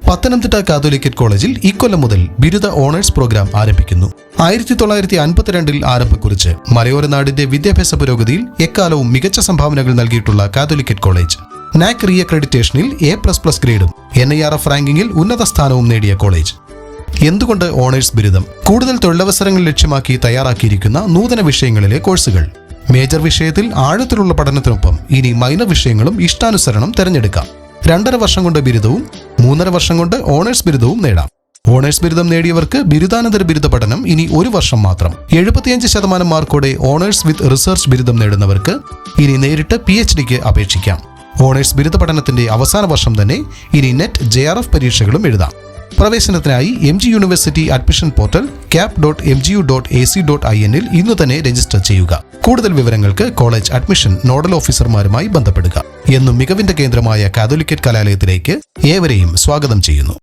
Pathanamthitta Catholicate കോളേജിൽ ഇക്കൊല്ലം മുതൽ ബിരുദ ഓണേഴ്സ് പ്രോഗ്രാം ആരംഭിക്കുന്നു. 1952 ആരംഭം കുറിച്ച് മലയോര നാടിന്റെ വിദ്യാഭ്യാസ പുരോഗതിയിൽ എക്കാലവും മികച്ച സംഭാവനകൾ നൽകിയിട്ടുള്ള കാത്തോലിക്കറ്റ് കോളേജ് നാക് റീ അക്രഡിറ്റേഷനിൽ A++ ഗ്രേഡും NIRF റാങ്കിങ്ങിൽ ഉന്നത സ്ഥാനവും നേടിയ കോളേജ്. എന്തുകൊണ്ട് ഓണേഴ്സ് ബിരുദം? കൂടുതൽ തൊഴിലവസരങ്ങൾ ലക്ഷ്യമാക്കി തയ്യാറാക്കിയിരിക്കുന്ന നൂതന വിഷയങ്ങളിലെ കോഴ്സുകൾ. മേജർ വിഷയത്തിൽ ആഴത്തിലുള്ള പഠനത്തിനൊപ്പം ഇനി മൈനർ വിഷയങ്ങളും ഇഷ്ടാനുസരണം തിരഞ്ഞെടുക്കാം. 2.5 വർഷം കൊണ്ട് ബിരുദവും 3.5 വർഷം കൊണ്ട് ഓണേഴ്സ് ബിരുദവും നേടാം. ഓണേഴ്സ് ബിരുദം നേടിയവർക്ക് ബിരുദാനന്തര ബിരുദ പഠനം ഇനി 1 വർഷം മാത്രം. 75% മാർക്കോടെ ഓണേഴ്സ് വിത്ത് റിസർച്ച് ബിരുദം നേടുന്നവർക്ക് ഇനി നേരിട്ട് PhDക്ക് അപേക്ഷിക്കാം. ഓണേഴ്സ് ബിരുദ പഠനത്തിന്റെ അവസാന വർഷം തന്നെ ഇനി നെറ്റ് JRF പരീക്ഷകളും എഴുതാം. പ്രവേശനത്തിനായി MG university admission portal cap.mgu.ac.in ഇന്ന് തന്നെ രജിസ്റ്റർ ചെയ്യുക. കൂടുതൽ വിവരങ്ങൾക്ക് കോളേജ് അഡ്മിഷൻ നോഡൽ ഓഫീസർമാരുമായി ബന്ധപ്പെടുക. എന്നും മികവിന്റെ കേന്ദ്രമായ കാത്തോലിക്കറ്റ് കലാലയത്തിലേക്ക് ഏവരെയും സ്വാഗതം ചെയ്യുന്നു.